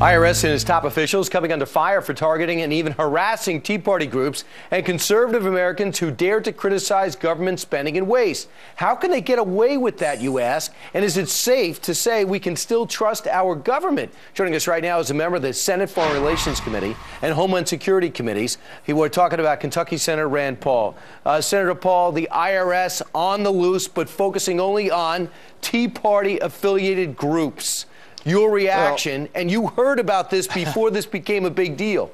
IRS and its top officials coming under fire for targeting and even harassing Tea Party groups and conservative Americans who dare to criticize government spending and waste. How can they get away with that, you ask? And is it safe to say we can still trust our government? Joining us right now is a member of the Senate Foreign Relations Committee and Homeland Security Committees. We're talking about Kentucky Senator Rand Paul. Senator Paul, the IRS on the loose, but focusing only on Tea Party affiliated groups. Your reaction, and you heard about this before this became a big deal.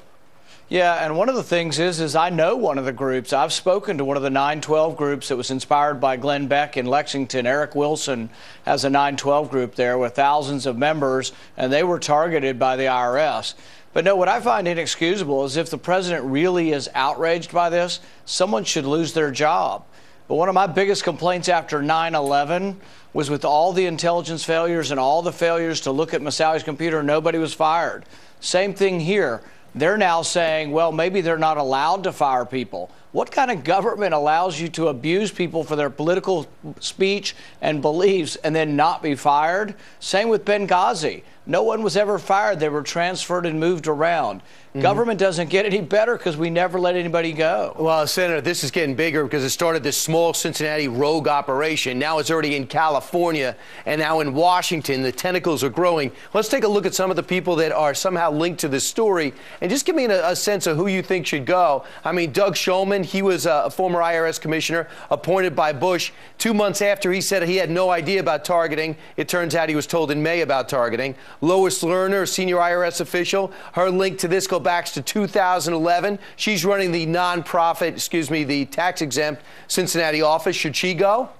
Yeah, and one of the things is I know one of the groups. I've spoken to one of the 912 groups that was inspired by Glenn Beck in Lexington. Eric Wilson has a 912 group there with thousands of members, and they were targeted by the IRS. But no, what I find inexcusable is if the president really is outraged by this, someone should lose their job. But one of my biggest complaints after 9/11 was with all the intelligence failures and all the failures to look at Moussaouy's computer, nobody was fired. Same thing here. They're now saying, well, maybe they're not allowed to fire people. What kind of government allows you to abuse people for their political speech and beliefs and then not be fired? Same with Benghazi. No one was ever fired. They were transferred and moved around. Government doesn't get any better because we never let anybody go. Well, Senator, this is getting bigger because it started this small Cincinnati rogue operation. Now it's already in California and now in Washington. The tentacles are growing. Let's take a look at some of the people that are somehow linked to this story and just give me a sense of who you think should go. I mean, Doug Shulman, he was a former IRS commissioner appointed by Bush. 2 months after he said he had no idea about targeting, it turns out he was told in May about targeting. Lois Lerner, a senior IRS official, her link to this goes back to 2011. She's running the the tax-exempt Cincinnati office. Should she go?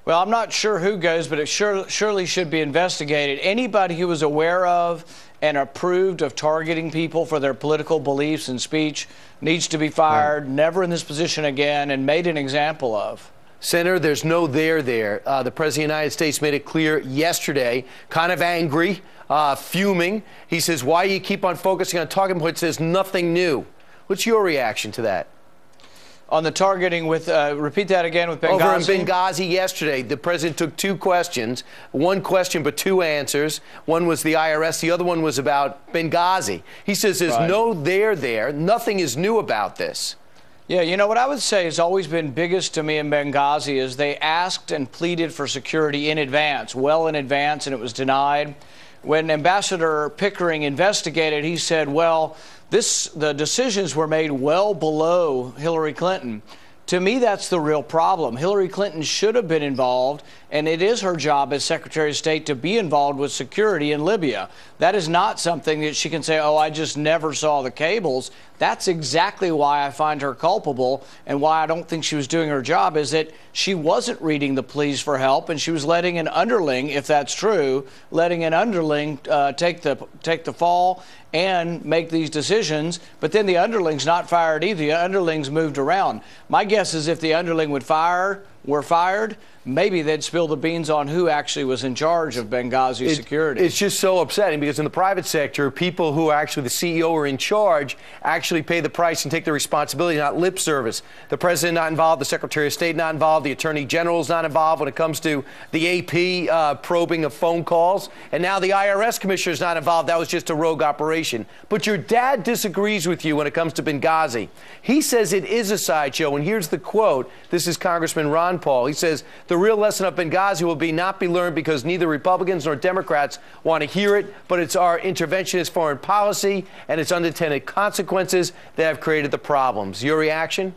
Well, I'm not sure who goes, but it surely should be investigated. Anybody who was aware of and approved of targeting people for their political beliefs and speech needs to be fired, never in this position again, and made an example of. Senator, there's no there there. The President of the United States made it clear yesterday, kind of angry, fuming. He says, why do you keep on focusing on talking points? There's nothing new. What's your reaction to that? On the targeting with, repeat that again, with Benghazi? Over in Benghazi yesterday, the president took two questions. One question, but two answers. One was the IRS. The other one was about Benghazi. He says there's no there there. Nothing is new about this. Yeah, you know, what I would say has always been biggest to me in Benghazi is they asked and pleaded for security in advance, well in advance, and it was denied. When Ambassador Pickering investigated, he said, well, the decisions were made well below Hillary Clinton. To me, that's the real problem. Hillary Clinton should have been involved, and it is her job as Secretary of State to be involved with security in Libya. That is not something that she can say, oh, I just never saw the cables. That's exactly why I find her culpable and why I don't think she was doing her job, is that she wasn't reading the pleas for help, and she was letting an underling, if that's true, letting an underling take the fall and make these decisions. But then the underling's not fired either. The underling's moved around. My guess is if the underling were fired, maybe they'd spill the beans on who actually was in charge of Benghazi security. It's just so upsetting because in the private sector, people who are actually the CEO or in charge actually pay the price and take the responsibility, not lip service. The president not involved, the Secretary of State not involved, the Attorney General's not involved when it comes to the AP probing of phone calls, and now the IRS commissioner's not involved. That was just a rogue operation. But your dad disagrees with you when it comes to Benghazi. He says it is a sideshow, and here's the quote. This is Congressman Ron Paul. He says, the real lesson of Benghazi will not be learned because neither Republicans nor Democrats want to hear it, but it's our interventionist foreign policy and its unintended consequences that have created the problems. Your reaction?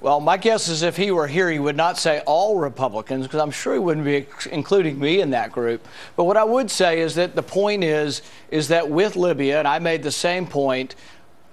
Well, my guess is if he were here, he would not say all Republicans, because I'm sure he wouldn't be including me in that group. But what I would say is that the point is that with Libya, and I made the same point,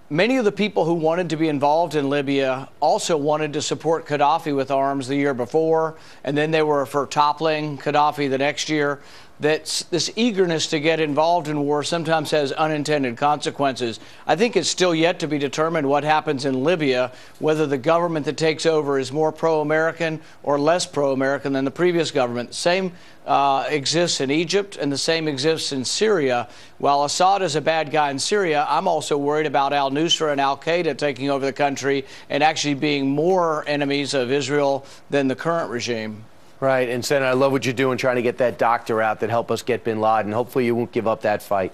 many of the people who wanted to be involved in Libya also wanted to support Gaddafi with arms the year before, and then they were for toppling Gaddafi the next year. That this eagerness to get involved in war sometimes has unintended consequences. I think it's still yet to be determined what happens in Libya, whether the government that takes over is more pro-American or less pro-American than the previous government. Same exists in Egypt, and the same exists in Syria. While Assad is a bad guy in Syria, I'm also worried about al-Nusra and al-Qaeda taking over the country and actually being more enemies of Israel than the current regime. Right. And Senator, I love what you're doing trying to get that doctor out that helped us get bin Laden. Hopefully you won't give up that fight.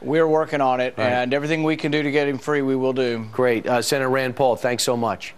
We're working on it, and everything we can do to get him free, we will do. Great. Senator Rand Paul, thanks so much.